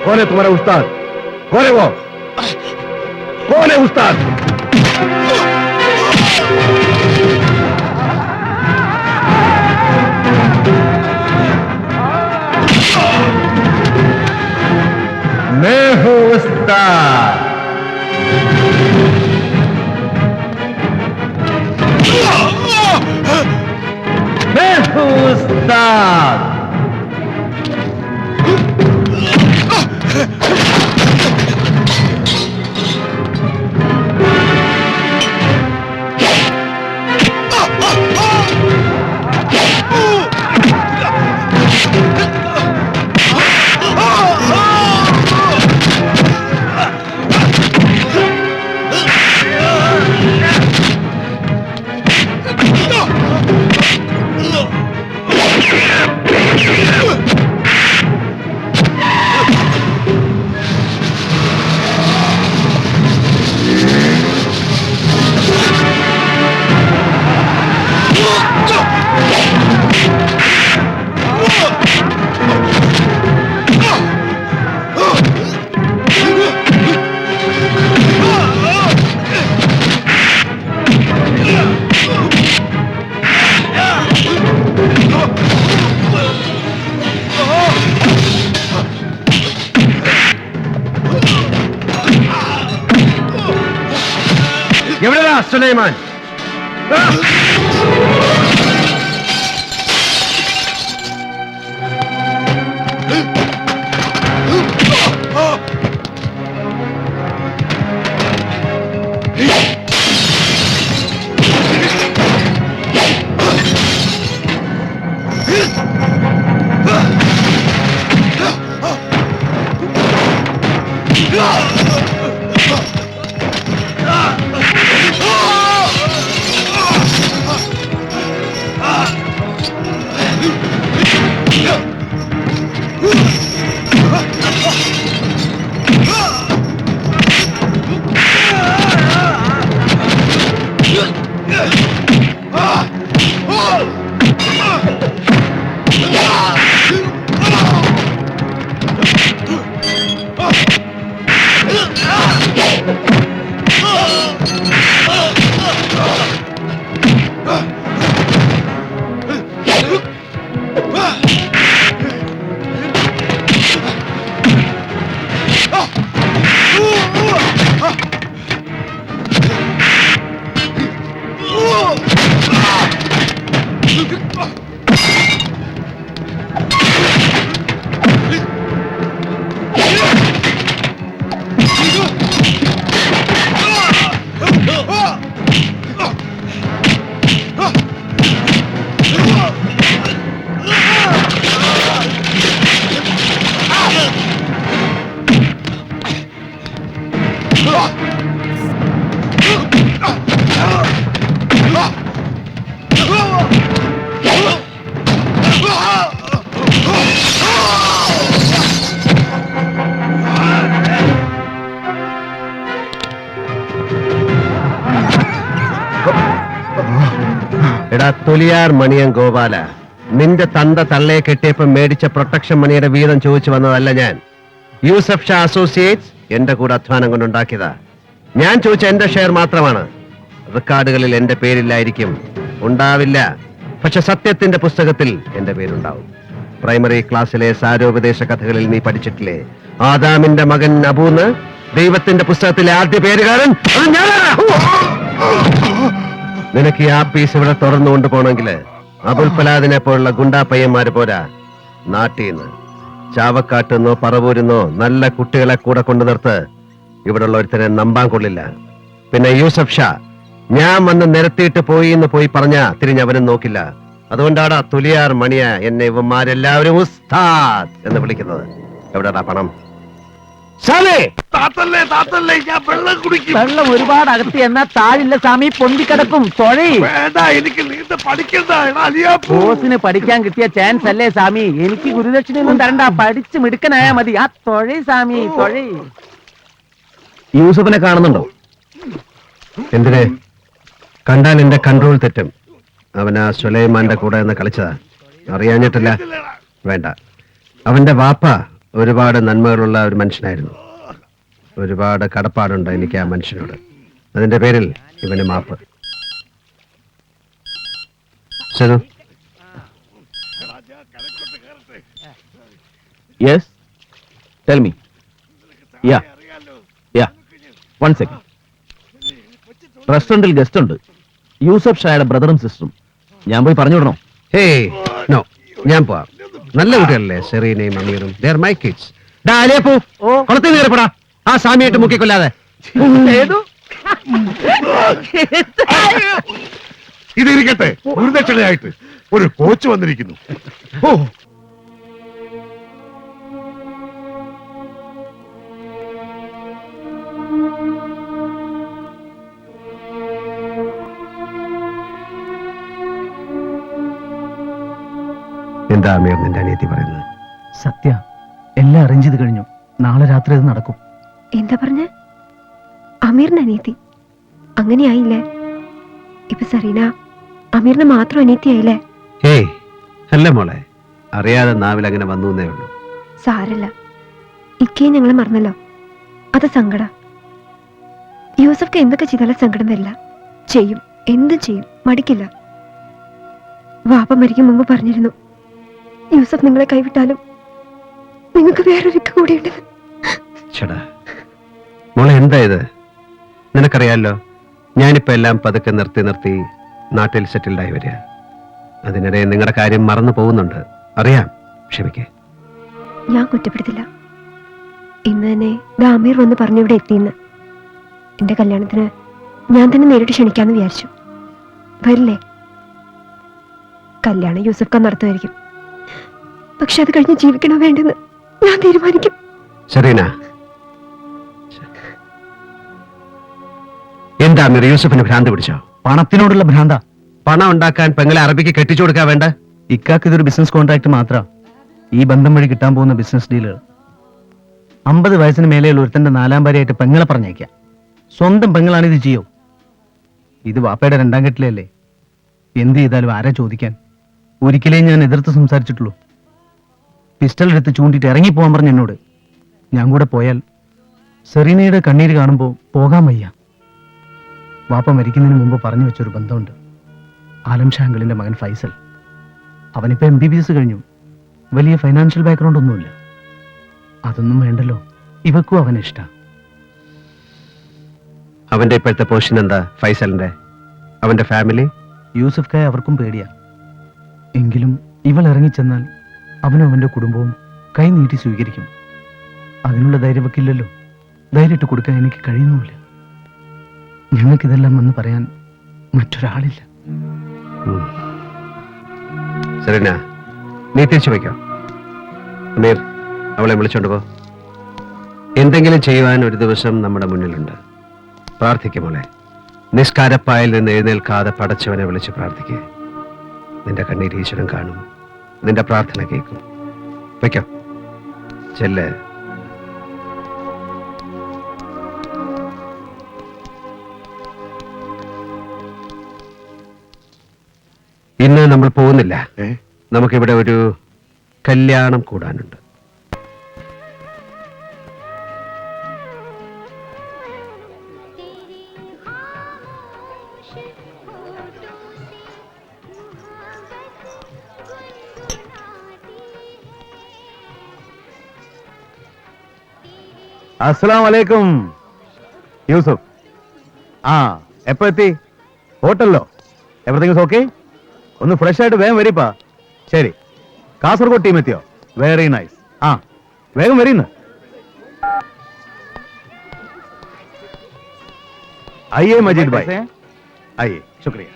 कौन है तुम्हारा उस्ताद? कौन है वो? कौन है उस्ताद? मैं हूं उस्ताद। मैं हूं उस्ताद। सुलेमान തൊലിയാർ മണിയൻ ഗോപാല, നിന്റെ തന്ത തള്ളയെ കെട്ടിയപ്പോ മേടിച്ച പ്രൊട്ടക്ഷൻ മണിയുടെ വീതം ചോദിച്ചു വന്നതല്ല ഞാൻ. യൂസഫ് ഷാ അസോസിയേറ്റ്സ് എന്റെ കൂടെ അധ്വാനം കൊണ്ടുണ്ടാക്കിയതാ. ഞാൻ ചോദിച്ച എന്റെ ഷെയർ മാത്രമാണ്. റെക്കോർഡുകളിൽ എന്റെ പേരില്ലായിരിക്കും, ഉണ്ടാവില്ല. പക്ഷെ സത്യത്തിന്റെ പുസ്തകത്തിൽ എന്റെ പേരുണ്ടാവും. പ്രൈമറി ക്ലാസ്സിലെ സാരോപദേശ കഥകളിൽ നീ പഠിച്ചിട്ടില്ലേ, ആദാമിന്റെ മകൻ അബൂന്ന്? ദൈവത്തിന്റെ പുസ്തകത്തിലെ ആദ്യ പേരുകാരൻ അത് ഞാനാണ്. നിനക്ക് ഈ ആപ്പീസ് ഇവിടെ തുറന്നുകൊണ്ട് പോണെങ്കിൽ അബുൽ ഫലാദിനെ പോലുള്ള ഗുണ്ടാ പയ്യന്മാര് പോരാ. നാട്ടീന്ന് ചാവക്കാട്ടുന്നോ പറവൂരുന്നോ നല്ല കുട്ടികളെ കൂടെ കൊണ്ടു നിർത്ത്. ഇവിടെയുള്ള ഒരുത്തനെ നമ്പാൻ കൊള്ളില്ല. പിന്നെ യൂസഫ് ഷാ ഞാൻ വന്ന് നിരത്തിയിട്ട് പോയി എന്ന് പോയി പറഞ്ഞ തിരിഞ്ഞവനും നോക്കില്ല. അതുകൊണ്ടാണ് തുലിയാർ മണിയ എന്നെ ഇവന്മാരെല്ലാവരും ഉസ്താദ് എന്ന് വിളിക്കുന്നത്. എവിടെടാ പണം? വെള്ളം ഒരുപാട് അകത്തി എന്നാ താഴില്ല സ്വാമി, പൊന്തിക്കിടക്കും. എനിക്ക് നീന്ത പഠിക്കണ്ട. ബോസിന് പഠിക്കാൻ കിട്ടിയ ചാൻസ് അല്ലേ സ്വാമി? എനിക്ക് ഗുരുദക്ഷിണയൊന്നും തരണ്ട, പഠിച്ച് മിടുക്കനായാ മതി. ആ തൊഴി സ്വാമി, തൊഴി. യൂസഫിനെ കാണുന്നുണ്ടോ? എന്തിനെ? കണ്ടാൽ എന്റെ കൺട്രോൾ തെറ്റും. അവനാ സുലൈമാന്റെ കൂടെ നിന്ന് കളിച്ചതാ. അറിയാഞ്ഞിട്ടില്ല, വേണ്ട. അവന്റെ വാപ്പ ഒരുപാട് നന്മകളുള്ള ഒരു മനുഷ്യനായിരുന്നു. ഒരുപാട് കടപ്പാടുണ്ട് എനിക്ക് ആ മനുഷ്യനോട്. അതിന്റെ പേരിൽ ഇവന് മാപ്പ്. ശരി, യെസ്, ടെൽ മീ. യാ യാ, 1 സെക്കൻഡ്. റെസ്റ്റോറന്റിൽ ഗസ്റ്റ് ഉണ്ട്, യൂസഫ് ഷായുടെ ബ്രദറും സിസ്റ്ററും. ഞാൻ പോയി പറഞ്ഞു വിടണോ? ഹേയ് നോ, ഞാൻ പോവാം. നല്ല കുട്ടികളല്ലേ സെറീനയും അമീറും. They are my kids. കുളത്തിൽ കയറിപ്പെടാ, ആ സ്വാമിയായിട്ട് മുക്കിക്കൊല്ലാതെ. ഇതിരിക്കട്ടെ, ഗുരുദക്ഷിണയായിട്ട് ഒരു കോച്ച് വന്നിരിക്കുന്നു. ഓ, എന്താ അമീർ നിന്റെ അനിയത്തി പറയുന്നത്? സത്യ, എല്ലാം അറേഞ്ച് ചെയ്ത് കഴിഞ്ഞു. നാളെ രാത്രി അത് നടക്കും. എന്താ പറഞ്ഞ? അമീറിന് അനിയത്തി? അങ്ങനെയായില്ലേ? ഇപ്പൊ സറീന അമീറിന് മാത്രം അനിയത്തിയായില്ലേ? ഏയ് അല്ല മോളെ, അറിയാതെ നാവിൽ അങ്ങനെ വന്നു എന്നേ ഉള്ളൂ. സാരല്ല, ഇക്കയും ഞങ്ങളെ മറന്നല്ലോ, അത് സങ്കട. യൂസഫ്ക്ക് എന്തൊക്കെ ചെയ്താലും സങ്കടം വരില്ല. ചെയ്യും, എന്തും ചെയ്യും, മടിക്കില്ല. വാപ്പ മരിക്കും മുമ്പ് പറഞ്ഞിരുന്നു, യൂസഫ് നിങ്ങളെ കൈവിട്ടാലും നിങ്ങൾക്ക് വേറൊരിക്ക കൂടിയുണ്ടെന്ന്. ചേടാ മോളെ, എന്താ ഇത്? നിനക്കറിയാലോ, ഞാനിപ്പോ എല്ലാം പതുക്കെ നിർത്തി നിർത്തി നാട്ടിൽ സെറ്റിൽഡായി വരിക. അതിനിടെ നിങ്ങളുടെ കാര്യം മറന്നു പോകുന്നുണ്ട്, അറിയാം. ക്ഷമിക്കേ. ഞാൻ കുറ്റപ്പെടുത്തില്ല. ഇന്ന് തന്നെ ദാമീർ വന്ന് പറഞ്ഞു ഇവിടെ എത്തിയെന്ന്. എന്റെ കല്യാണത്തിന് ഞാൻ തന്നെ നേരിട്ട് ക്ഷണിക്കാന്ന് വിചാരിച്ചു. വരില്ലേ? കല്യാണം യൂസഫ് ഖാൻ നടത്തുമായിരിക്കും. പക്ഷെ അത് കഴിഞ്ഞ് ജീവിക്കണോ വേണ്ടെന്ന് ഞാൻ തീരുമാനിക്കും. സെറീന, എന്താ അമീർ, യൂസഫിന് ഭ്രാന്ത് പിടിച്ചോ? പണത്തിനോടുള്ള ഭ്രാന്ത. പണം ഉണ്ടാക്കാൻ പെങ്ങളെ അറബിക്ക് കെട്ടിച്ചു കൊടുക്കാൻ വേണ്ട? ഇക്കാക്ക് ഇതൊരു ബിസിനസ് കോൺട്രാക്ട് മാത്ര. ഈ ബന്ധം വഴി കിട്ടാൻ പോകുന്ന ബിസിനസ് ഡീലുകൾ. 50 വയസ്സിന് മേലെയുള്ള ഒരുത്തന്റെ 4ാം ഭാര്യയായിട്ട് പെങ്ങളെ പറഞ്ഞേക്കാം. സ്വന്തം പെങ്ങളാണ് ഇത് ചെയ്യോ? ഇത് വാപ്പയുടെ 2ാം കെട്ടിലല്ലേ. എന്ത് ചെയ്താലും ആരാ ചോദിക്കാൻ? ഒരിക്കലേ ഞാൻ എതിർത്ത് സംസാരിച്ചിട്ടുള്ളൂ. പിസ്റ്റൾ എടുത്ത് ചൂണ്ടിട്ട് ഇറങ്ങിപ്പോവാൻ പറഞ്ഞു എന്നോട്. ഞാൻ കൂടെ പോയാൽ സെറീനയുടെ കണ്ണീര് കാണുമ്പോൾ പോകാൻ വയ്യ. വാപ്പ മരിക്കുന്നതിന് മുമ്പ് പറഞ്ഞു വെച്ചൊരു ബന്ധമുണ്ട്. ആലം ഷാ അങ്കിളിന്റെ മകൻ ഫൈസൽ. അവനിപ്പോ MBBS കഴിഞ്ഞു. വലിയ ഫൈനാൻഷ്യൽ ബാക്ക്ഗ്രൗണ്ട് ഒന്നുമില്ല. അതൊന്നും വേണ്ടല്ലോ, ഇവക്കും അവനെ ഇഷ്ട. അവന്റെ ഇപ്പോഴത്തെ പൊസിഷൻ എന്താ ഫൈസലിന്റെ? അവന്റെ ഫാമിലി? യൂസഫ് ഖായ അവർക്കും പേടിയാ. എങ്കിലും ഇവൾ ഇറങ്ങിച്ചെന്നാൽ അവനും അവന്റെ കുടുംബവും കൈ നീട്ടി സ്വീകരിക്കും. അതിനുള്ള ധൈര്യമൊക്കില്ലല്ലോ. ധൈര്യമായിട്ട് കൊടുക്കാൻ എനിക്ക് കഴിയുന്നുമില്ല. ഞങ്ങൾക്കിതെല്ലാം വന്ന് പറയാൻ മറ്റൊരാളില്ല. സെറീന, നീ തിരിച്ചു വയ്ക്കോ. അമീർ, അവളെ വിളിച്ചോണ്ട് പോ. എന്തെങ്കിലും ചെയ്യുവാൻ ഒരു ദിവസം നമ്മുടെ മുന്നിലുണ്ട്. പ്രാർത്ഥിക്കും മോളെ. നിസ്കാരപ്പായിൽ നിന്ന് എഴുന്നേൽക്കാതെ പടച്ചവനെ വിളിച്ച് പ്രാർത്ഥിക്കുക. നിന്റെ കണ്ണീര് ഈശ്വരൻ കാണും, നിന്റെ പ്രാർത്ഥന കേൾക്കും. വയ്ക്കോ, ചെല്ല്. ഇന്ന് നമ്മൾ പോകുന്നില്ല. നമുക്കിവിടെ ഒരു കല്യാണം കൂടാനുണ്ട്. അസ്സലാം വലൈക്കും യൂസഫ്. എപ്പോ എത്തി? ഹോട്ടലിലോ? Everything okay? ഒന്ന് ഫ്രഷ് ആയിട്ട് വേഗം വരിപ്പാ. ശരി. കാസർഗോഡ് ടീം എത്തിയോ? Very nice. വേഗം വരീന്ന്. आइए मजीद भाई, आइए. शुक्रिया.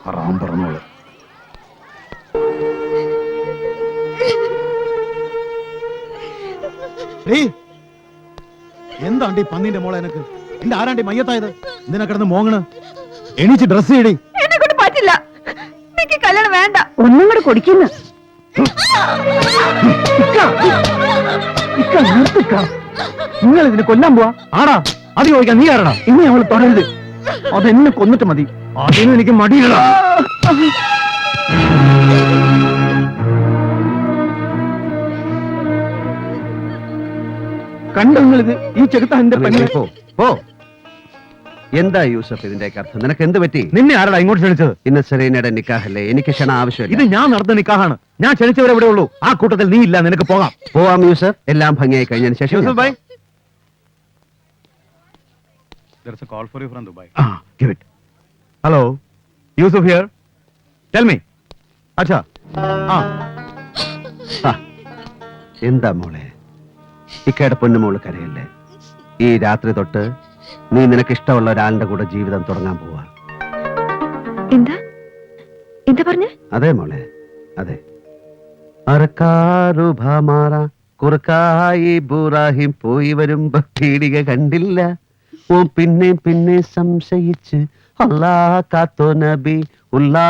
ആറാം പറഞ്ഞോളൂ. എന്താണ്ടി പന്നിന്റെ മോളെ എനക്ക്? എന്റെ ആരാണ്ടി മയ്യത്തായത്? എന്തിനാ കിടന്ന് മോങ്ങണ്? എണീച്ച് ഡ്രസ് ചെയ്യടി. എന്നെ കൊണ്ട് പറ്റില്ല. എനിക്ക് കല്യാണം വേണ്ട. ഒന്നും കൂടെ കൊടുക്കുന്നു. നിങ്ങൾ ഇതിനെ കൊല്ലാൻ പോവാ? ആടാ അത് ചോദിക്കാൻ നീ ആരടാ? ഇനി അവൾ തുടരുത്. അതെന്നെ കൊന്നിട്ട് മതി. അതിനും എനിക്ക് മടിയില്ലടാ. കണ്ടോ നിങ്ങളിത്? ഈ ചെറുത്ത എന്റെ പെണ്ണെ. പോ പോ. എന്താ യൂസഫ് ഇതിന്റെയൊക്കെ അർത്ഥം? നിനക്ക് എന്ത് പറ്റി? നിന്നെ ആരടാ ഇങ്ങോട്ട് ക്ഷണിച്ചത്? ഇന്ന് സെറീനയുടെ നിക്കാഹല്ലേ, എനിക്ക് ക്ഷണം ആവശ്യമില്ല. ഇത് ഞാൻ നടത്തുന്ന നിക്കാഹാണ്. ഞാൻ ക്ഷണിച്ചവരെ എവിടെ ഉള്ളൂ. ആ കൂട്ടത്തിൽ നീ ഇല്ല. നിനക്ക് പോകാം. പോവാം യൂസഫ്, എല്ലാം ഭംഗിയായി കഴിഞ്ഞതിന് ശേഷം യൂസഫ് ഞാൻ bhai. There's a call for you from Dubai. Give it. Hello. Yusuf here. Tell me. അച്ഛാ. ആ. ആ, എന്താ മോളെ, ഇക്കയുടെ പൊന്നുമോള് കരയല്ലേ? ഈ രാത്രി തൊട്ട് നീ നിനക്ക് ഇഷ്ടമുള്ള ഒരാളുടെ കൂടെ ജീവിതം തുടങ്ങാൻ പോവാ. എന്താ എന്താ പറഞ്ഞ? അതെ മോളെ, അതെ. അറക്കാറു ഭാമാറ കുറുക്കായി ബുറാഹിം പോയി വരുമ്പോ പീടിക കണ്ടില്ല. ഓ പിന്നെ പിന്നെ സംശയിച്ച് അല്ലാ കാത്തോ നബി ഉല്ലാ.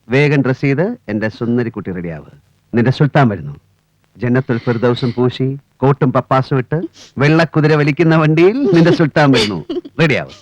വേഗം ഡ്രസ് ചെയ്ത് എന്റെ സുന്ദരിക്കുട്ടി റെഡിയാവ്. നിന്റെ സുൽത്താൻ വരുന്നു. ജന്നത്തുൽ ഫിർദൗസും പൂശി കോട്ടും പപ്പാസും ഇട്ട് വെള്ളക്കുതിര വലിക്കുന്ന വണ്ടിയിൽ നിന്റെ സുൽത്താൻ വരുന്നു. റെഡിയാവ്.